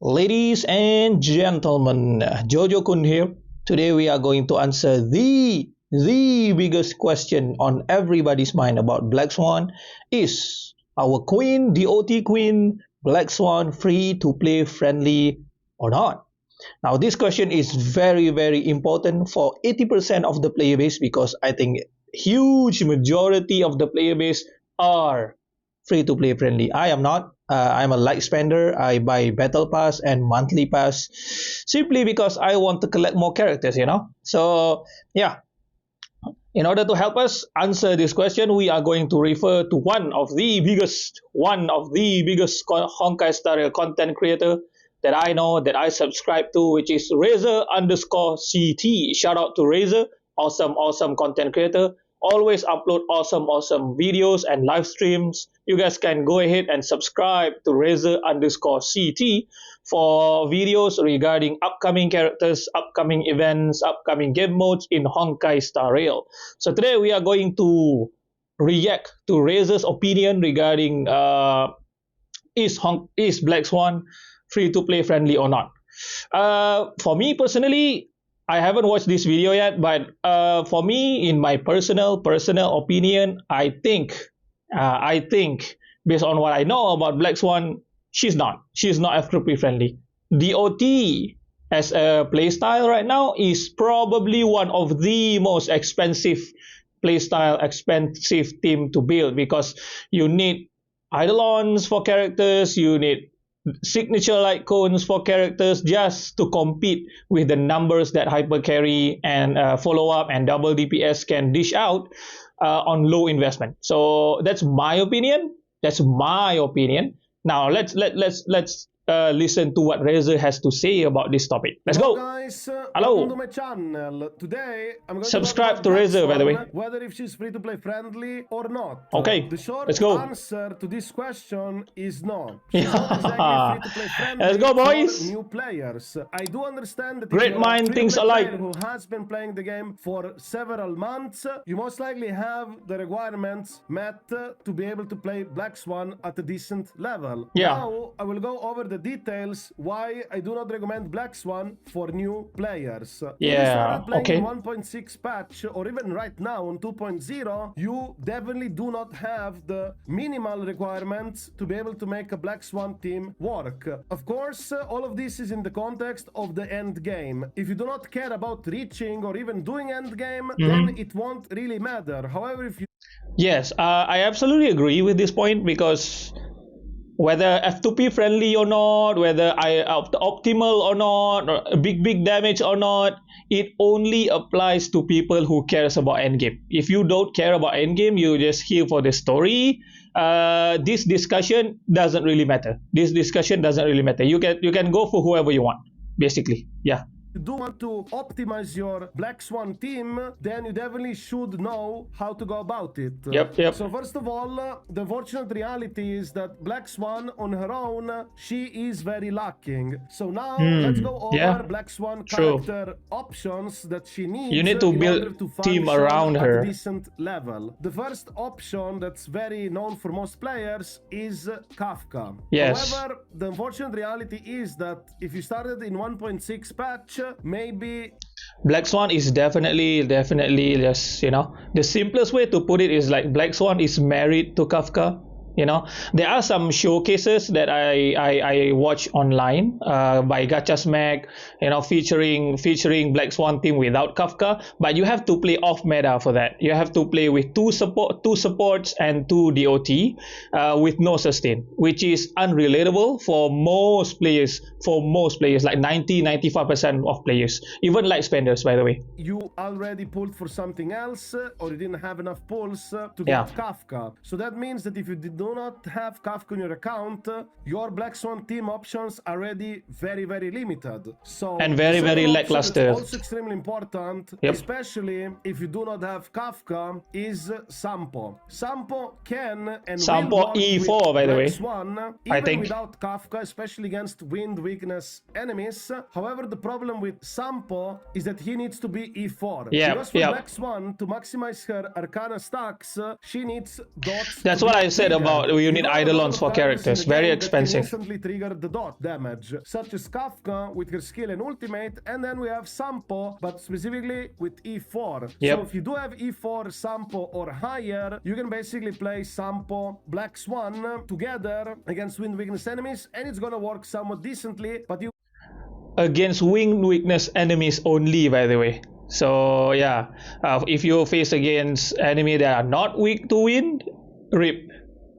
Ladies and gentlemen, Jojokun here. Today we are going to answer the biggest question on everybody's mind about Black Swan. Is our queen, DOT queen, Black Swan free to play friendly or not? Now this question is very important for 80% of the player base because I think huge majority of the player base are free to play friendly. I am not. I'm a light spender. I buy battle pass and monthly pass simply because I want to collect more characters. So yeah, in order to help us answer this question, we are going to refer to one of the biggest honkai style content creator that I know, that I subscribe to, which is Razor_CT. Shout out to Razor, awesome content creator. Always upload awesome videos and live streams. You guys can go ahead and subscribe to Razor_CT for videos regarding upcoming characters, upcoming events, upcoming game modes in Honkai Star Rail. So today we are going to react to Razor's opinion regarding is Black Swan free to play friendly or not. For me personally, I haven't watched this video yet, but for me, in my personal opinion, I think based on what I know about Black Swan, she's not f2p friendly. DOT as a playstyle right now is probably one of the most expensive team to build because you need eidolons for characters, you need signature light cones for characters just to compete with the numbers that hyper carry and follow up and double DPS can dish out on low investment. So that's my opinion. Now let's listen to what Razor has to say about this topic. Let's go. Guys, hello welcome to my channel. Today I'm going subscribe to to Razor, by the way, whether if she's free to play friendly or not. Okay, the short let's go. answer to this question is no. She's not exactly free to play friendly. Let's go, boys. For new players. I do understand that Great mind thinks alike. Who has been playing the game for several months, you most likely have the requirements met to be able to play Black Swan at a decent level. Yeah. Now I will go over the details why I do not recommend Black Swan for new players. Yeah, okay. 1.6 patch or even right now on 2.0, you definitely do not have the minimal requirements to be able to make a Black Swan team work. Of course, all of this is in the context of the end game. If you do not care about reaching or even doing end game, then it won't really matter. However, if you... Yes, I absolutely agree with this point because whether f2p friendly or not, whether I optimal or not, or big damage or not, it only applies to people who cares about endgame. If you don't care about endgame, you just here for the story, this discussion doesn't really matter. You can go for whoever you want, basically. Yeah. you do want to optimize your Black Swan team, then you definitely should know how to go about it. Yep. So first of all, the unfortunate reality is that Black Swan on her own, she is very lacking. So now let's go over Black Swan character options that she needs. You need to build team around her at a decent level. The first option that's very known for most players is Kafka. Yes. However, the unfortunate reality is that if you started in 1.6 patch, maybe Black Swan is definitely just, the simplest way to put it is like Black Swan is married to Kafka. There are some showcases that I watch online by Gacha Smack, featuring Black Swan team without Kafka, but you have to play off meta for that. You have to play with two supports and 2 DOT with no sustain, which is unrelatable for most players, like 90-95% of players, even light spenders, by the way. You already pulled for something else, or you didn't have enough pulls to get Kafka. So that means that if you do not have Kafka on your account, your Black Swan team options are already very limited. So and very lackluster. Also extremely important, especially if you do not have Kafka, is Sampo. Sampo can and Sampo E4, by the way. Swan, I think without Kafka, especially against wind weakness enemies. However, the problem with Sampo is that he needs to be E4. Because for Black Swan to maximize her Arcana stacks, she needs dots. That's what I said about about you need Eidolons for characters. Very expensive. Instantly trigger the dot damage, such as Kafka with her skill and ultimate, and then we have Sampo, but specifically with E4. Yep. So if you do have E4, Sampo, or higher, you can basically play Sampo, Black Swan together against wind weakness enemies, and it's gonna work somewhat decently, but you Against wind weakness enemies only, by the way. So yeah, if you face against enemy that are not weak to wind, rip.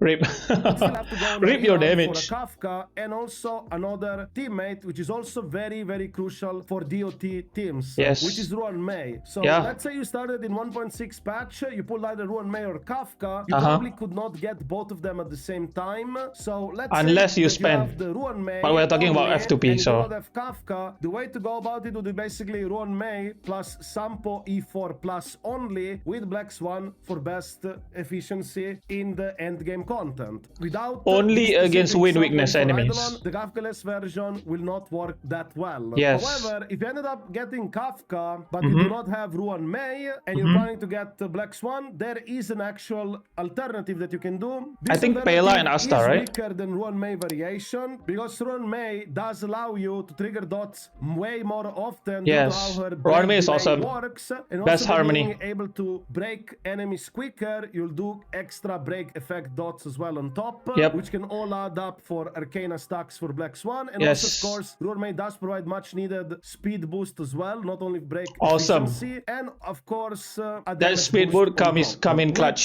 still have to go on Rip your for a damage. Kafka and also another teammate, which is also very, very crucial for DOT teams, Yes. which is Ruan Mei. So Yeah. let's say you started in 1.6 patch, you pulled either Ruan Mei or Kafka, you Uh-huh. probably could not get both of them at the same time. So let's Unless say you that spend. you have the Ruan Mei, But we're talking about only, F2p, and you so- do not have Kafka. The way to go about it would be basically Ruan Mei plus Sampo E4 plus only with Black Swan for best efficiency in the end game content. Without Only this against specific wind sample weakness for enemies. Eidolon, the Kafka-less version will not work that well. Yes. However, if you ended up getting Kafka, but you do not have Ruan Mei, and you're planning to get Black Swan, there is an actual alternative that you can do. This I think alternative Pela and Asta, is right? weaker than Ruan Mei variation, because Ruan Mei does allow you to trigger dots way more often. Yes. Due to how her Ruan Mei break is delay awesome. works, and Best also by harmony. being able to break enemies quicker, you'll do extra break effect dots as well on top, Yep. which can all add up for Arcana stacks for Black Swan. And Yes. also, of course, Ruan Mei does provide much needed speed boost as well, not only break Awesome. efficiency, and of course, a That damage speed boost would come on top. come in With, clutch.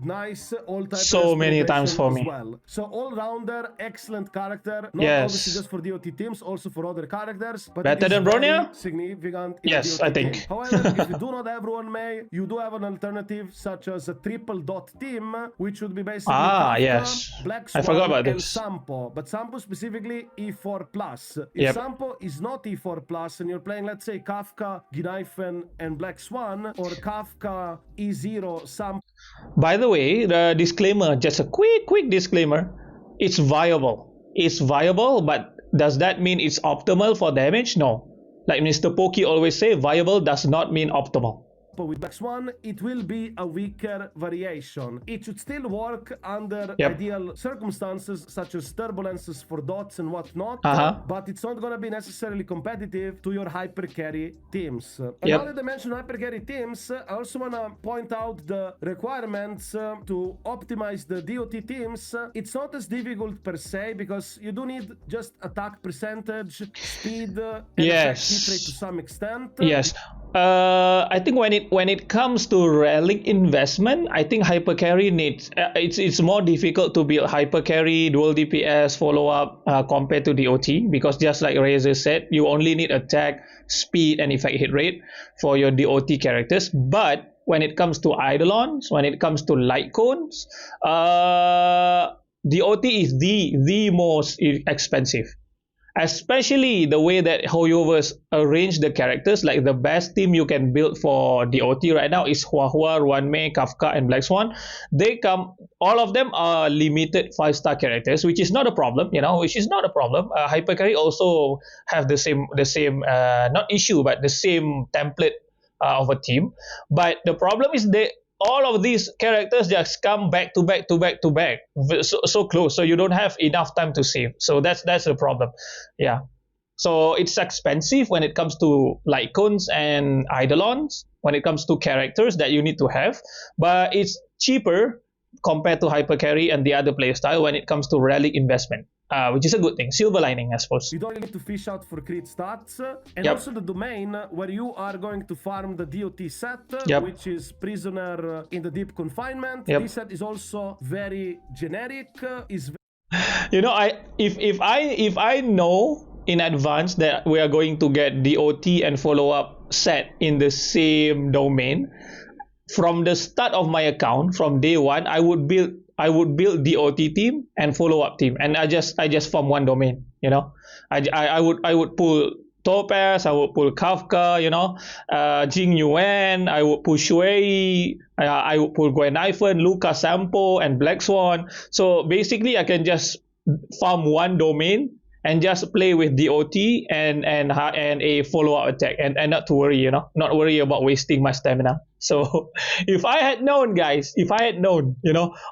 nice all type So many times for as me. well. So all rounder, excellent character. Not Yes. obviously just for DOT teams, also for other characters. But Better it is than Bronya? very significant. In Yes, DOT I think. team. However, if you do not have Ruan Mei, you do have an alternative such as a triple dot team, which would be basically Kafka, Yes. Black I Swan, forgot about and this. Sampo. But Sampo specifically E4 plus. If Yep. Sampo is not E4 plus and you're playing, let's say, Kafka, Gneifen, and Black Swan, or Kafka E0 Sampo. By the way, the disclaimer, just a quick disclaimer. It's viable. It's viable, but does that mean it's optimal for damage? No. Like Mr. Pokey always say, viable does not mean optimal. With Black Swan, it will be a weaker variation. It should still work under Yep. ideal circumstances, such as turbulences for dots and whatnot, Uh-huh. but it's not going to be necessarily competitive to your hyper carry teams. And Yep. now that I mentioned hyper carry teams, I also want to point out the requirements to optimize the DOT teams. It's not as difficult per se, because you do need just attack percentage, speed, and Yes. hit rate to some extent. Yes. I think when it comes to relic investment, I think hyper carry needs it's more difficult to build hyper carry, dual DPS, follow up compared to DOT, because just like Razor said, you only need attack, speed, and effect hit rate for your DOT characters. But when it comes to Eidolons, when it comes to light cones, DOT is the most expensive. Especially the way that Hoyoverse arrange the characters. Like the best team you can build for DOT right now is Huahua, Ruan Mei, Kafka, and Black Swan. All of them are limited 5-star characters, which is not a problem, which is not a problem. Hypercarry also have the same, not issue, but the same template of a team. But the problem is all of these characters just come back to back, so close, so you don't have enough time to save. So that's the problem. Yeah. So it's expensive when it comes to light cones and Eidolons, when it comes to characters that you need to have, but it's cheaper compared to hypercarry and the other playstyle when it comes to relic investment. Which is a good thing. Silver lining, I suppose. You don't really need to fish out for crit stats. And Yep. also the domain where you are going to farm the DOT set, Yep. which is Prisoner in the Deep Confinement. Yep. This set is also very generic. If I know in advance that we are going to get DOT and follow up set in the same domain, from the start of my account, from day one, I would build DOT team and follow up team, and I just form one domain. I would pull Topaz, I would pull Kafka, Jing Yuan, I would pull Shui, I would pull Gneifen, Luca Sampo, and Black Swan. So basically, I can just farm one domain and just play with DOT and a follow up attack, and not to worry, not worry about wasting my stamina. So if I had known, guys, if I had known,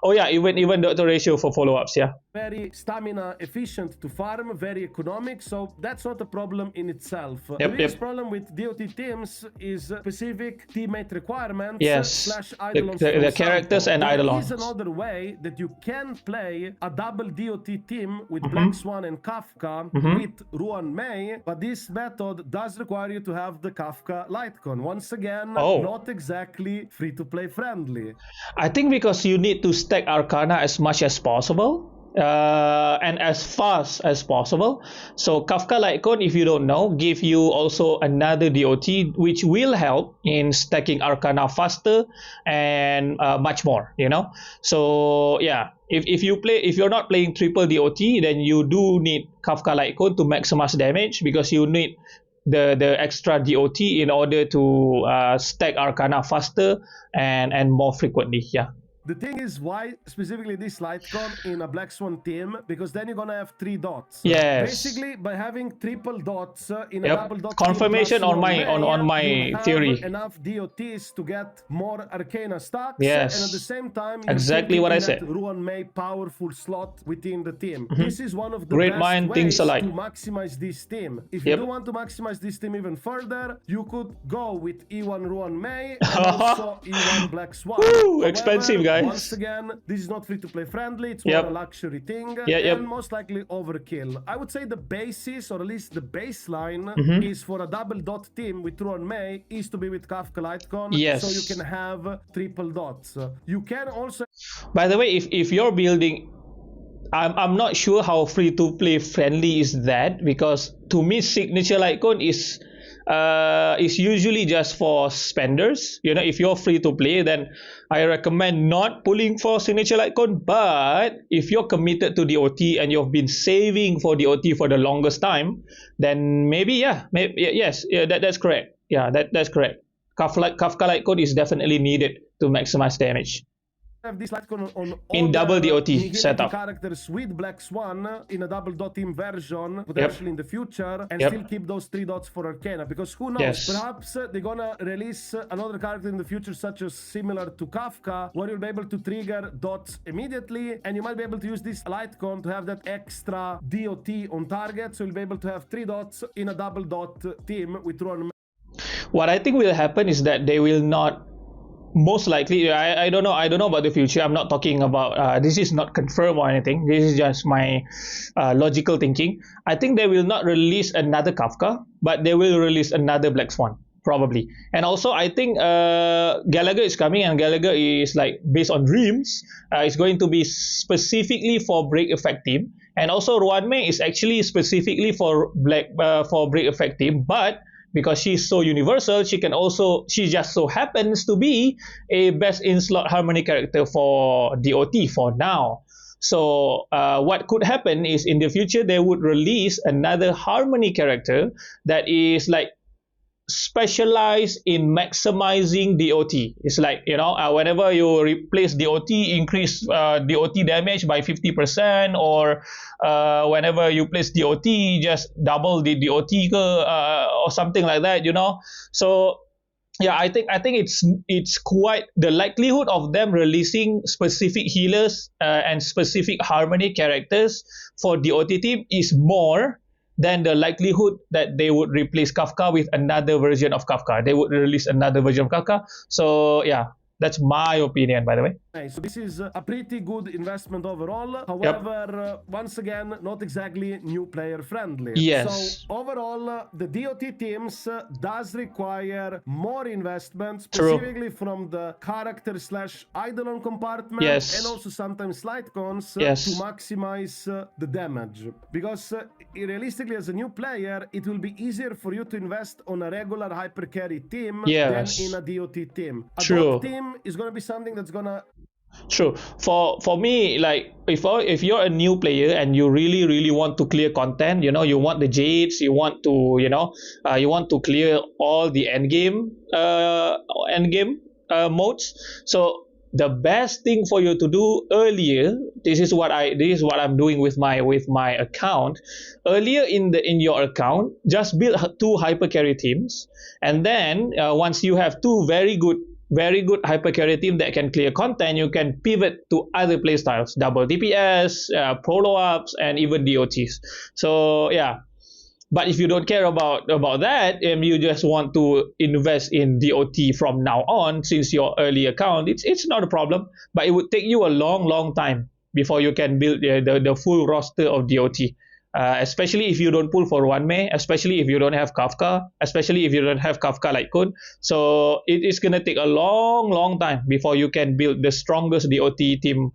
oh yeah, even the ratio for follow-ups, yeah. Very stamina efficient to farm, very economic, so that's not a problem in itself. The Yep, biggest yep. problem with DOT teams is specific teammate requirements Yes. slash The, eidolons the, from the characters sample. and There eidolons. is another way that you can play a double DOT team with Mm-hmm. Black Swan and Kafka Mhm. with Ruan Mei, but this method does require you to have the Kafka Lightcon. Once again, Oh. not exactly free-to-play friendly. I think because you need to stack Arcana as much as possible. And as fast as possible. So Kafka Lightcone, if you don't know, give you also another DOT which will help in stacking Arcana faster and much more. So yeah, if you're not playing triple DOT, then you do need Kafka Lightcone to maximize damage, because you need the extra DOT in order to stack Arcana faster and more frequently. Yeah. The thing is, why specifically this Lightcon in a Black Swan team? Because then you're gonna have 3 dots. Yes. Basically, by having triple dots in a Yep. double dot Confirmation team plus on my Ruan Mei, on my you have theory. enough DOTs to get more Arcana stacks. Yes. And at the same time, you're Exactly still what I keeping said. that Ruan Mei powerful slot within the team. This is one of the Great best mind ways thinks to alike. maximize this team. If Yep. you do want to maximize this team even further, you could go with E1 Ruan Mei and also E1 Black Swan. Woo, expensive, guys. Once again, this is not free-to-play friendly. It's Yep. more a luxury thing, Yep. and most likely overkill. I would say the basis, or at least the baseline, is for a double dot team with Ruan Mei is to be with Kafka Lightcon, Yes. so you can have triple dots. You can also By the way, if you're building, I'm not sure how free to play friendly is that, because to me signature Litecoin is usually just for spenders. If you're free to play, then I recommend not pulling for signature Litecoin. But if you're committed to DOT and you've been saving for DOT for the longest time, then maybe yes, that's correct. Yeah, that's correct. Kafka Litecoin is definitely needed to maximize damage have this Lightcon on in double DOT nihility setup. characters with Black Swan in a double dot team version, potentially in the future, and still keep those 3 dots for Arcana. Because who knows, Yes. perhaps they're gonna release another character in the future, such as similar to Kafka, where you'll be able to trigger dots immediately, and you might be able to use this Lightcon to have that extra DOT on target, so you'll be able to have 3 dots in a double dot team with Ruan. What I think will happen is that they will not, most likely, I don't know about the future. I'm not talking about this is not confirmed or anything. This is just my logical thinking. I think they will not release another Kafka, but they will release another Black Swan probably. And also I think Gallagher is coming, and Gallagher is like based on dreams. It's going to be specifically for Break Effect team, and also Ruan Mei is actually specifically for Break Effect team, but because she's so universal, she just so happens to be a best in slot harmony character for DOT for now. So what could happen is in the future they would release another harmony character that is like specialized in maximizing DOT. It's like, whenever you replace DOT, increase DOT damage by 50%, or whenever you place DOT, just double the DOT or something like that, So yeah, I think it's quite, the likelihood of them releasing specific healers and specific harmony characters for DOT team is more than the likelihood that they would replace Kafka with another version of Kafka. They would release another version of Kafka. So yeah, that's my opinion, by the way. So this is a pretty good investment overall. However, once again, not exactly new player friendly. Yes. So overall, the DOT teams does require more investment, True. specifically from the character / eidolon compartment, Yes. and also sometimes Lightcons Yes. to maximize the damage. Because realistically, as a new player, it will be easier for you to invest on a regular hyper carry team Yes. than in a DOT team. A True. DOT team is going to be something that's going to True. For me, like if you're a new player and you really want to clear content, you want the jades, you want to you want to clear all the endgame modes. So the best thing for you to do earlier, this is what I'm doing with my account. Earlier in your account, just build 2 hyper carry teams, and then once you have 2 very good very good hypercarry team that can clear content, you can pivot to other playstyles, double DPS, prolo ups, and even DOTs. So yeah. But if you don't care about that, and you just want to invest in DOT from now on, since your early account, it's not a problem. But it would take you a long time before you can build the full roster of DOT. Especially if you don't pull for 1 May, especially if you don't have Kafka, especially if you don't have Kafka like Kun. So it is gonna take a long time before you can build the strongest DOT team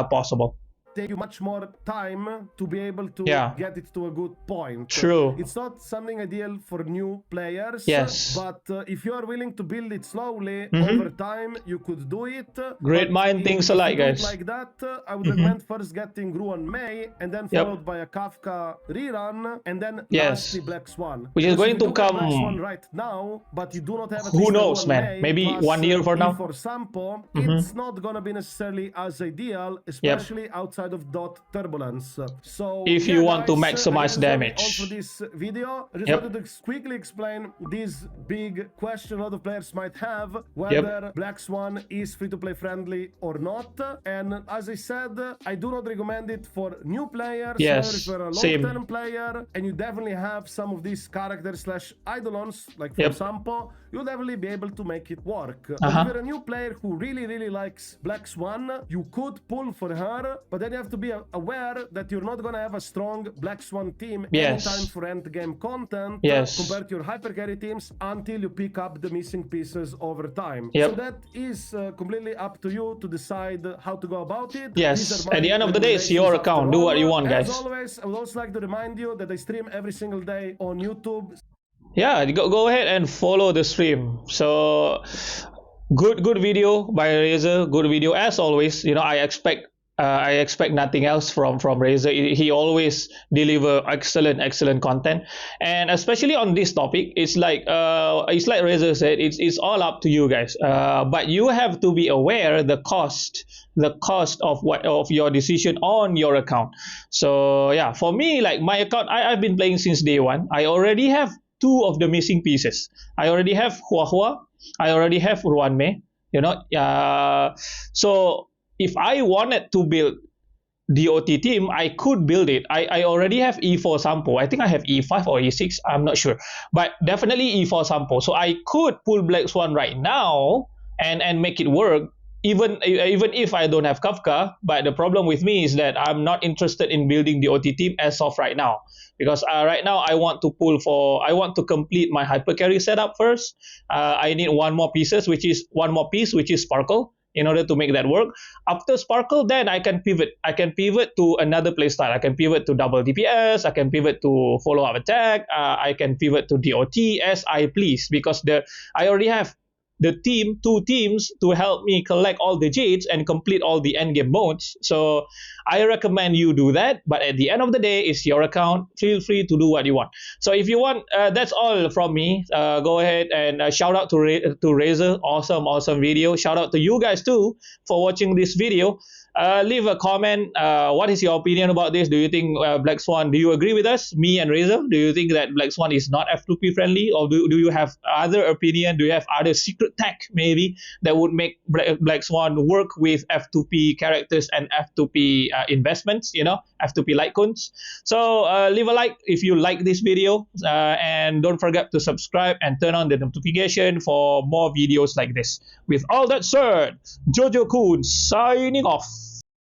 possible. Take you much more time to be able to Yeah. get it to a good point. True. It's not something ideal for new players. Yes. But if you are willing to build it slowly Mhm. over time, you could do it. Great But mind if- thinks if you alike, do it guys. like that, I would recommend first getting Ruan May and then Yep. followed by a Kafka rerun and then Yes. lastly Black Swan. Which is Because going if you to do get Black come- Swan right now, but you do not have at Who least a knows, Ruan man? May Maybe plus, 1 year from now. for Sampo, Mhm. it's not gonna be necessarily as ideal, especially outside of dot turbulence. So If you want to guys, maximize I think that's damage. all for this video. I just Yep. wanted to quickly explain this big question a lot of players might have, whether Black Swan is free-to-play friendly or not. And as I said, I do not recommend it for new players. Yes, However, if you're a same. long-term player and you definitely have some of these characters slash eidolons, like for Yep. example, you'll definitely be able to make it work. But Uh-huh. if you're a new player who really likes Black Swan, you could pull for her, but then you have to be aware that you're not gonna have a strong Black Swan team Yes. anytime for end game content Yes. compared to your hypercarry teams until you pick up the missing pieces over time. Yep. So that is completely up to you to decide how to go about it. Yes. These are my At the end of the day, it's your recommendations after account. Do what all. you want, As guys. always, I would also like to remind you that I stream every single day on YouTube. Yeah, go ahead and follow the stream. So good video by Razer. Good video as always. You know, I expect nothing else from Razer. He always deliver excellent content, and especially on this topic, it's like Razer said, it's all up to you guys. But you have to be aware the cost of your decision on your account. So yeah, for me, like my account, I've been playing since day one. I already have two of the missing pieces. I already have Hua. I already have Ruanme. You know, so if I wanted to build DOT team, I could build it. I already have E4 Sampo. I think I have E5 or E6. I'm not sure, but definitely E4 Sampo. So I could pull Black Swan right now and make it work. Even if I don't have Kafka, but the problem with me is that I'm not interested in building the OT team as of right now, because right now I want to complete my hypercarry setup first. I need one more piece, which is Sparkle, in order to make that work. After Sparkle, then I can pivot. I can pivot to another playstyle. I can pivot to double DPS. I can pivot to follow-up attack. I can pivot to DOT as I please, because I already have two teams to help me collect all the jades and complete all the endgame modes. So I recommend you do that. But at the end of the day, it's your account. Feel free to do what you want. So if you want, that's all from me. Go ahead and shout out to Razer. Awesome video. Shout out to you guys too for watching this video. Leave a comment. What is your opinion about this? Do you think Black Swan, do you agree with us, me and Razer? Do you think that Black Swan is not F2P friendly? Or do you have other opinion? Do you have other secret tech maybe that would make Black Swan work with F2P characters and F2P investments, F2P Litecoins? So leave a like if you like this video, and don't forget to subscribe and turn on the notification for more videos like this. With all that said, Jojokun signing off.